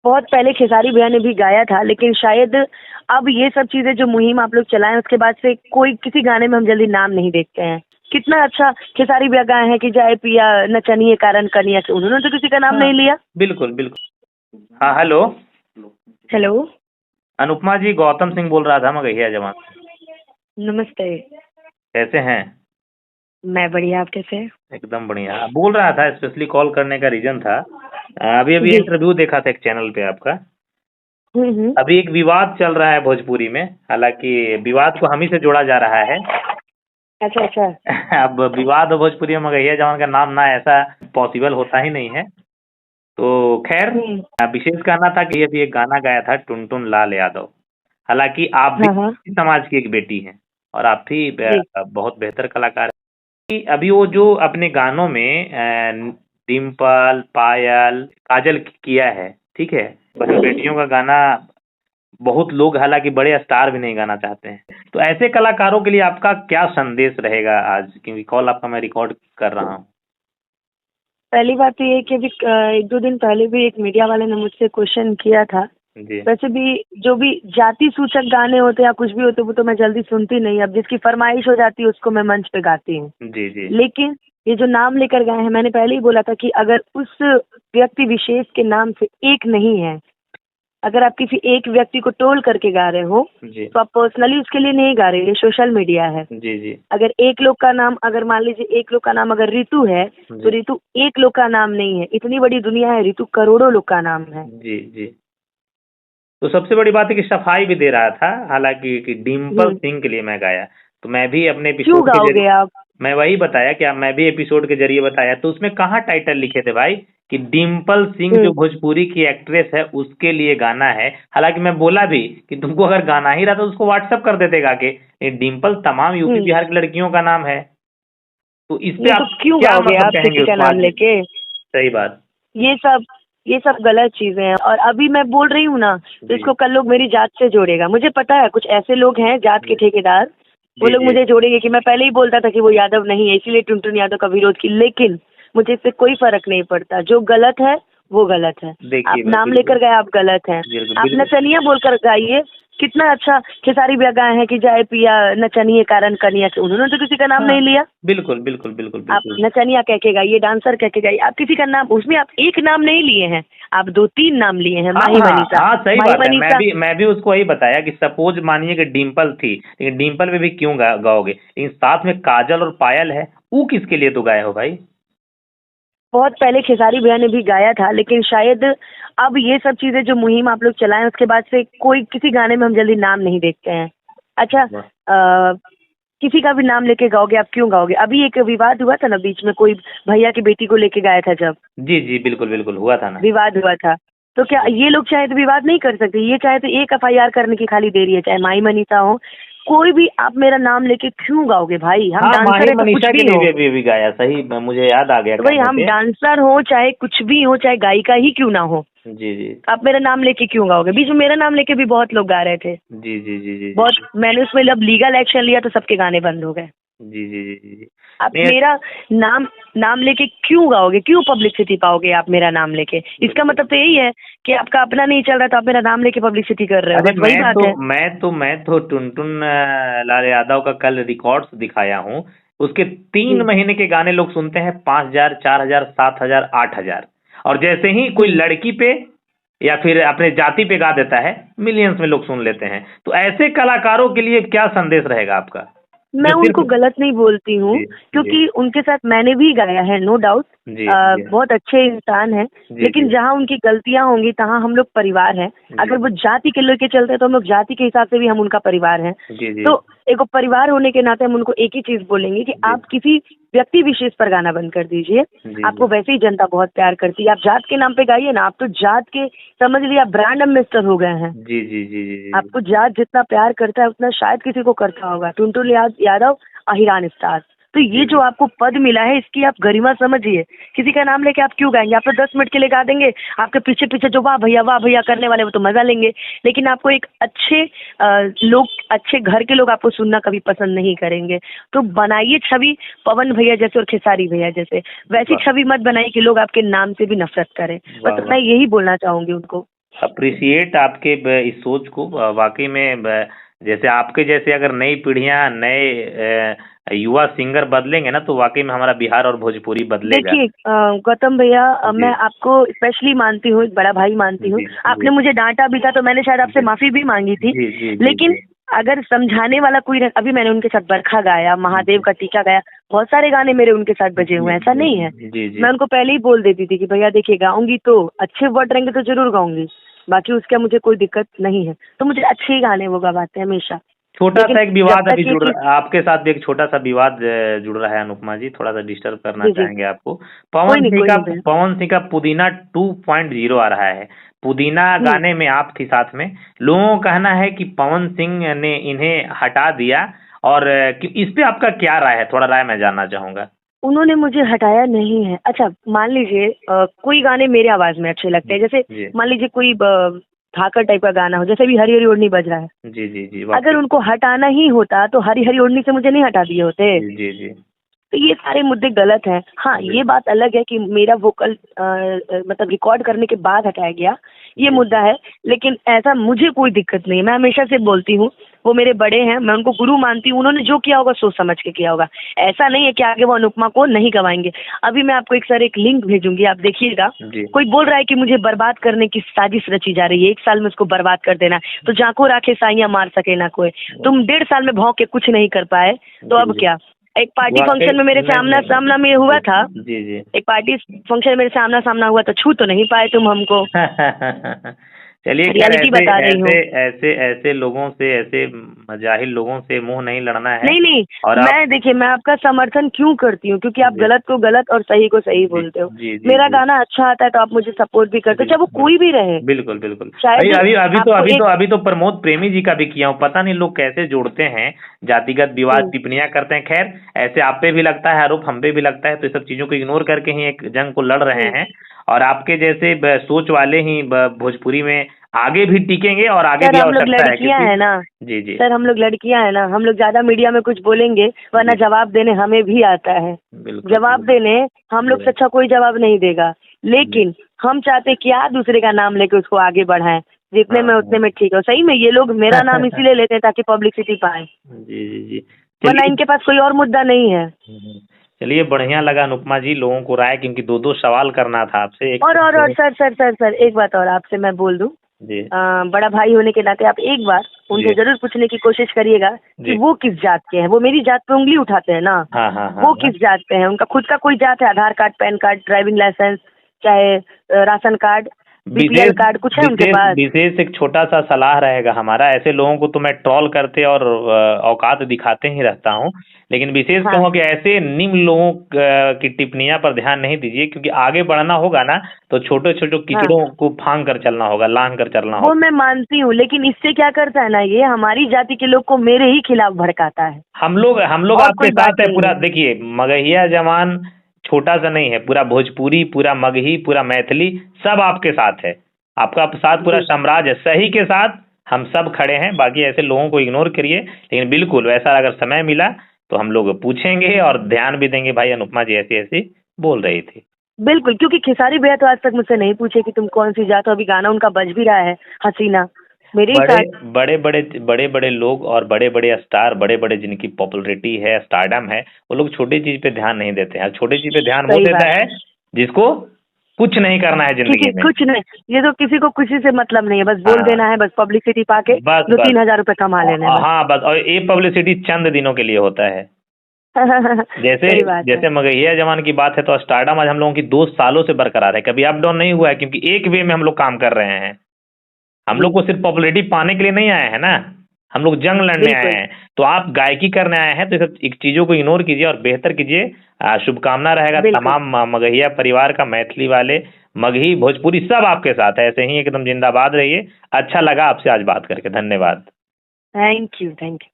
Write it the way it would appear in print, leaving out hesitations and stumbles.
बहुत पहले खेसारी भैया ने भी गाया था, लेकिन शायद अब ये सब चीजें जो मुहिम आप लोग चलाएं उसके बाद से कोई किसी गाने में हम जल्दी नाम नहीं देखते हैं। कितना अच्छा खेसारी भैया गाए हैं कि जाए पिया नचनिए कारण कनिया से, उन्होंने तो किसी का नाम हाँ नहीं लिया। बिल्कुल बिल्कुल। हाँ हेलो। हेलो। अनुपमा जी, गौतम सिंह बोल रहा था मगहिया जवान। नमस्ते। कैसे हैं? मैं बढ़िया, आप कैसे हैं? एकदम बढ़िया। बोल रहा था, स्पेशली कॉल करने का रीजन था, अभी अभी जी। इंटरव्यू देखा था एक चैनल पे आपका। हम्म। अभी एक विवाद चल रहा है भोजपुरी में, हालांकि विवाद को हम ही से जोड़ा जा रहा है। अच्छा अच्छा। अब विवाद भोजपुरी में मगहिया जवान का नाम ना, ऐसा पॉसिबल होता ही नहीं है। तो खैर, हम्म। विशेष कहना था कि अभी एक गाना गाया था टुनटुन लाल यादव। हालांकि आप भी हाँ हाँ। इसी समाज की एक बेटी हैं और आप भी जी। बहुत बेहतर कलाकार हैं। कि अभी वो जो अपने गानों में डिम्पल, पायल, काजल किया है, ठीक है, बहन बेटियों का गाना बहुत लोग, हालांकि बड़े स्टार भी नहीं गाना चाहते हैं। तो ऐसे कलाकारों के लिए आपका क्या संदेश रहेगा आज, क्योंकि कॉल आपका मैं रिकॉर्ड कर रहा हूँ। पहली बात तो ये है कि अभी एक दो दिन पहले भी एक मीडिया वाले ने मुझसे क्वेश्चन किया था। जी वैसे भी जो भी जाति सूचक गाने होते हैं या कुछ भी होते हैं वो तो मैं जल्दी सुनती नहीं, अब जिसकी फरमाइश हो जाती है उसको मैं मंच पे गाती हूँ। जी जी लेकिन ये जो नाम लेकर गए हैं, मैंने पहले ही बोला था कि अगर उस व्यक्ति विशेष के नाम से एक नहीं है, अगर आप किसी एक व्यक्ति को टोल करके गा रहे हो जी तो आप पर्सनली उसके लिए नहीं गा रहे, ये सोशल मीडिया है। जी जी अगर एक लोग का नाम, अगर मान लीजिए एक लोग का नाम अगर रितु है तो जी रितु एक लोग का नाम नहीं है, इतनी बड़ी दुनिया है, रितु करोड़ों लोग का नाम है। जी जी। तो सबसे बड़ी बात है कि सफाई भी दे रहा था, हालांकि कि डिम्पल हम्म। सिंह के लिए मैं गाया। तो मैं भी अपने क्यों एपिसोड के गाओगे जरिए, आप? मैं वही बताया कि मैं भी एपिसोड के जरिए बताया, तो उसमें कहाँ टाइटल लिखे थे भाई कि डिम्पल सिंह जो हम्म। भोजपुरी की एक्ट्रेस है उसके लिए गाना है। हालांकि मैं बोला भी कि तुमको अगर गाना ही रहा तो उसको व्हाट्सअप कर देते गा के, ये डिम्पल तमाम यूपी हम्म। बिहार की लड़कियों का नाम है। तो इस पे नहीं तो आप क्यों क्या गाओगे मतलब आप कहेंगे किसी का उसको नाम आज? लेके? सही बात। ये सब ये सब गलत चीजें हैं, और अभी मैं बोल रही हूँ ना तो जी इसको कल लोग मेरी जात से जोड़ेगा। मुझे पता है कुछ ऐसे लोग हैं जात के जी ठेकेदार, वो जी लोग जी। मुझे जोड़ेंगे कि मैं पहले ही बोलता था कि वो यादव नहीं है इसीलिए टुनटुन यादव का विरोध की, लेकिन मुझे इससे कोई फर्क नहीं पड़ता। जो गलत है वो गलत है। देखिए आप भाई, नाम बिल्कुल लेकर गए, आप गलत हैं। बिल्कुल आप बिल्कुल नचनिया बोलकर गाइए। कितना अच्छा खेसारी भैया गाए हैं कि जाए पिया नचनिए कारण कनिया से, उन्होंने तो किसी का नाम हाँ नहीं लिया। बिल्कुल बिल्कुल बिल्कुल आप बिल्कुल। नचनिया कह के गाइए, डांसर कह के गाइए, आप किसी का नाम, उसमें आप एक नाम नहीं लिए हैं, आप दो तीन नाम लिए हैं। हाँ माही हाँ मनीषा। हाँ, सही माही बात है। मैं मनीषा। भी मैं भी उसको वही बताया कि सपोज मानिए कि डिम्पल थी, लेकिन डिम्पल पे भी क्यों गाओगे, लेकिन साथ में काजल और पायल है, वो किसके लिए तो गाए हो भाई? बहुत पहले खेसारी भैया ने भी गाया था, लेकिन शायद अब ये सब चीजें जो मुहिम आप लोग चलाएं उसके बाद से कोई किसी गाने में हम जल्दी नाम नहीं देखते हैं। अच्छा, वाह। किसी का भी नाम लेके गाओगे, आप क्यों गाओगे? अभी एक विवाद हुआ था ना बीच में, कोई भैया की बेटी को लेके गाया था, जब जी जी बिल्कुल बिल्कुल हुआ था ना। विवाद हुआ था, तो क्या जी। ये लोग चाहे तो विवाद नहीं कर सकते? ये चाहे तो एक एफआईआर करने की खाली देरी है, चाहे माही मनीषा हो, कोई भी। आप मेरा नाम लेके क्यों गाओगे भाई? हम हाँ, डांसर माही है तो कुछ मनीषा के भी लिए हो। भी अभी गाया, सही मुझे याद आ गया तो भाई कहने हम पे। डांसर हो चाहे कुछ भी हो, चाहे गायिका ही क्यों ना हो, जी जी आप मेरा नाम लेके क्यों गाओगे? बीच में मेरा नाम लेके भी बहुत लोग गा रहे थे। जी जी जी जी जी बहुत, मैंने उसमें जब लीगल एक्शन लिया तो सबके गाने बंद हो गए। जी जी जी जी जी। आप नहीं, मेरा नाम नाम लेके क्यों गाओगे? क्यों पब्लिसिटी पाओगे आप मेरा नाम लेके? इसका मतलब तो यही है कि आपका अपना नहीं चल रहा तो आप मेरा नाम लेके पब्लिसिटी कर रहे हो, अरे बस वही बात है। मैं तो टुनटुन लाल यादव का कल रिकॉर्ड्स दिखाया हूँ। उसके 3 महीने के गाने लोग सुनते हैं 5,000, 4,000, 7,000, 8,000। और जैसे ही कोई हम्म। लड़की पे या फिर अपने जाति पे गा देता है, मिलियंस में लोग सुन लेते हैं। तो ऐसे कलाकारों के लिए क्या संदेश रहेगा आपका, मैं जो उनको सिर्फ? गलत नहीं बोलती हूँ, जी जी क्योंकि उनके साथ मैंने भी गाया है, नो डाउट। जी जी बहुत अच्छे इंसान हैं। जी लेकिन जी जहाँ उनकी गलतियाँ होंगी तहाँ हम लोग परिवार हैं। जी अगर वो जाति के लेके चलते हैं तो हम लोग जाति के हिसाब से भी हम उनका परिवार हैं। जी जी तो एक परिवार होने के नाते हम उनको एक ही चीज बोलेंगे कि जी आप किसी व्यक्ति विशेष पर गाना बंद कर दीजिए। जी आपको वैसे ही जनता बहुत प्यार करती है, आप जात के नाम पे गाइए ना। आप तो जात के, समझ लीजिए आप ब्रांड एम्बेसडर हो गए हैं। जी जी जी जी जी आपको जात जितना प्यार करता है उतना शायद किसी को करता होगा। टुनटुन यादव अहिरान स्टार। तो ये जी जो आपको पद मिला है इसकी आप गरिमा समझिए। किसी का नाम लेके आप क्यों गाएंगे? आप तो 10 मिनट के लिए गा देंगे, आपके पीछे पीछे जो वाह भैया करने वाले वो तो मजा लेंगे। लेकिन आपको एक अच्छे लोग, अच्छे घर के लोग आपको सुनना कभी पसंद नहीं करेंगे। तो बनाइए छवि पवन भैया जैसे और खेसारी भैया जैसे, वैसी वाह छवि मत बनाइए कि लोग आपके नाम से भी नफरत करें। वाह बस वाह। मैं यही बोलना चाहूंगी उनको। अप्रिशिएट आपके इस सोच को। वाकई में जैसे आपके जैसे अगर नई पीढ़ियां नए युवा सिंगर बदलेंगे ना, तो वाकई में हमारा बिहार और भोजपुरी बदलेगा। देखिए गौतम भैया, जी मैं आपको स्पेशली मानती हूँ, एक बड़ा भाई मानती हूँ। जी आपने जी मुझे डांटा भी था तो मैंने शायद आपसे जी माफी भी मांगी थी। जी जी जी लेकिन जी अगर समझाने वाला कोई अभी मैंने उनके साथ बरखा गाया, महादेव का टीका गाया, बहुत सारे गाने मेरे उनके साथ बजे हुए जी हैं, ऐसा जी नहीं है। जी जी मैं उनको पहले ही बोल देती थी कि भैया देखिए, गाऊंगी तो अच्छे वर्ड रहेंगे तो जरूर गाऊंगी, बाकी उसका मुझे कोई दिक्कत नहीं है। तो मुझे अच्छे ही गाने वो गवाते हैं हमेशा। छोटा लेकिन सा एक जब विवाद अभी तक ये जुड़ कि रहा आपके साथ भी, एक छोटा सा विवाद जुड़ रहा है अनुपमा जी, थोड़ा सा डिस्टर्ब करना जी जी, चाहेंगे आपको। कोई नहीं भैया। पवन सिंह का पुदीना 2.0 आ रहा है। पुदीना हम्म। गाने में आप थी साथ में। लोगों का कहना है कि पवन सिंह ने इन्हें हटा दिया, और कि इस पे आपका क्या राय है? थोड़ा राय मैं जानना चाहूंगा। उन्होंने मुझे हटाया नहीं है। अच्छा, मान लीजिए कोई गाने मेरे आवाज में अच्छे लगते हैं, जैसे जी मान लीजिए कोई धाकड़ टाइप का गाना हो, जैसे भी हरी हरी ओढ़नी बज रहा है। जी जी जी अगर वाकई। उनको हटाना ही होता तो हरी हरी ओढ़नी से मुझे नहीं हटा दिए होते। जी जी जी तो ये सारे मुद्दे गलत हैं। हाँ, जी ये बात अलग है कि मेरा वोकल मतलब रिकॉर्ड करने के बाद हटाया गया, ये जी मुद्दा है। लेकिन ऐसा मुझे कोई दिक्कत नहीं है, मैं हमेशा से बोलती हूँ, वो मेरे बड़े हैं, मैं उनको गुरु मानती हूँ, उन्होंने जो किया होगा सोच समझ के किया होगा। ऐसा नहीं है कि आगे वो अनुपमा को नहीं गवाएंगे। अभी मैं आपको एक सर एक लिंक भेजूंगी, आप देखिएगा। जी कोई बोल रहा है कि मुझे बर्बाद करने की साजिश रची जा रही है, 1 साल में उसको बर्बाद कर देना है। तो जाको राखे साइयां मार सके ना कोई। तुम 1.5 साल में भौंक के कुछ नहीं कर पाए, तो जी अब जी क्या। एक पार्टी वाकई। फंक्शन में मेरे नहीं सामना नहीं सामना में हुआ था। जी जी जी एक पार्टी फंक्शन में मेरे सामना सामना हुआ, तो छू तो नहीं पाए तुम हमको। चलिए खैर, रियलिटी ऐसे बता रही ऐसे हूँ। ऐसे ऐसे लोगों से, ऐसे जाहिल लोगों से मुंह नहीं लड़ना है। नहीं नहीं, और आप। मैं देखिए, मैं आपका समर्थन क्यों करती हूँ, क्योंकि आप जी गलत को गलत और सही को सही जी बोलते हो। जी जी मेरा जी गाना अच्छा आता है तो आप मुझे सपोर्ट भी करते हो, चाहे वो बिल्कुल कोई भी रहे। बिल्कुल बिल्कुल। अभी शायद अभी अभी तो आपको अभी तो एक अभी तो प्रमोद प्रेमी जी का भी किया हूँ। पता नहीं लोग कैसे जोड़ते हैं, जातिगत विवाद हम्म, टिप्पणियां करते हैं। खैर, ऐसे आप पे भी लगता है आरोप, हम पे भी लगता है, तो ये सब चीजों को इग्नोर करके ही एक जंग को लड़ रहे हम्म। हैं। और आपके जैसे सोच वाले ही भोजपुरी में आगे भी टिकेंगे, और आगे सर भी हम लोग आवश्यकता है, लड़कियां क्योंकि हैं ना। जी जी सर हम लोग लड़कियां हैं ना, हम लोग ज्यादा मीडिया में कुछ बोलेंगे, वरना जी जवाब देने हमें भी आता है। बिल्कुल जवाब बिल्कुल देने हम लोग जी से अच्छा कोई जवाब नहीं देगा। जी लेकिन हम चाहते कि आप दूसरे का नाम लेके उसको आगे बढ़ाएं, जितने हाँ में उतने हाँ में ठीक है। सही में ये लोग मेरा नाम इसीलिए लेते हैं ताकि पब्लिसिटी पाए, जी जी जी वरना चलिए। इनके पास कोई और मुद्दा नहीं है। हम्म, चलिए, बढ़िया लगा अनुपमा जी लोगों को राय, क्योंकि दो दो सवाल करना था आपसे। एक और तो सर एक बात और आपसे मैं बोल दूं। जी बड़ा भाई होने के नाते आप एक बार जी उनसे जरूर पूछने की कोशिश करिएगा कि जी वो किस जात के हैं। वो मेरी जात पे उंगली उठाते हैं ना। हाँ हाँ हाँ वो हाँ। किस जात पे हैं, उनका खुद का कोई जात है? Aadhaar card, PAN card, driving licence, चाहे राशन कार्ड, बीपीएल विशेष कार्ड, कुछ है उनके विशेष पास? विशेष एक छोटा सा सलाह रहेगा हमारा। ऐसे लोगों को तो मैं ट्रोल करते और औकात दिखाते ही रहता हूँ, लेकिन विशेष हाँ कहूँ कि ऐसे निम्न लोगों की टिप्पणियां पर ध्यान नहीं दीजिए, क्योंकि आगे बढ़ना होगा ना, तो छोटे छोटे हाँ, कीचड़ों को फांग कर चलना होगा, लांग कर चलना वो होगा। मैं मानती हूँ, लेकिन इससे क्या करता है ना, ये हमारी जाति के लोग को मेरे ही खिलाफ भड़काता है। हम लोग और आपके कोई बात साथ है नहीं पूरा। है। देखिए, मगहिया जवान छोटा सा नहीं है, पूरा भोजपुरी, पूरा मगही, पूरा मैथिली, सब आपके साथ है। आपका साथ पूरा जी साम्राज्य है, सही के साथ हम सब खड़े हैं। बाकी ऐसे लोगों को इग्नोर करिए, लेकिन बिल्कुल वैसा अगर समय मिला तो हम लोग पूछेंगे और ध्यान भी देंगे, भाई अनुपमा जी ऐसी ऐसी बोल रही थी। बिल्कुल, क्योंकि खेसारी भैया तो आज तक मुझसे नहीं पूछे कि तुम कौन सी जात हो। अभी गाना उनका बज भी रहा है, हसीना, मेरे ही बड़े साथ। बड़े बड़े बड़े बड़े लोग और बड़े बड़े स्टार, बड़े बड़े जिनकी पॉपुलैरिटी है, स्टारडम है, वो लोग छोटी चीज पे ध्यान नहीं देते हैं। छोटी चीज पे ध्यान वो सही देता बात है है। जिसको कुछ नहीं करना है किसी जिंदगी में। कुछ नहीं, ये तो किसी को खुशी से मतलब नहीं है, बस बोल हाँ देना है, बस पब्लिसिटी पाके बस दो बस। तीन हजार रुपए कमा लेने हैं हाँ बस, और ये पब्लिसिटी चंद दिनों के लिए होता है। बस। जैसे सही बात है। जैसे मगहिया जमान की बात है, तो स्टारडम आज हम लोगों की 2 सालों से बरकरार है, कभी अप डाउन नहीं हुआ है, क्योंकि एक वे में हम लोग काम कर रहे हैं। हम लोग जी, को सिर्फ पॉपुलैरिटी पाने के लिए नहीं आए हैं ना, हम लोग जंग लड़ने आए बिल्कुल। हैं। तो आप गायकी करने आए हैं, तो ये सब एक चीज़ों को इग्नोर कीजिए और बेहतर कीजिए। शुभकामना रहेगा बिल्कुल। तमाम मगहिया परिवार का, मैथिली वाले, मगही, भोजपुरी सब आपके साथ है। ऐसे ही एकदम जिंदाबाद रहिए। अच्छा लगा आपसे आज बात करके, धन्यवाद। Thank you, thank you.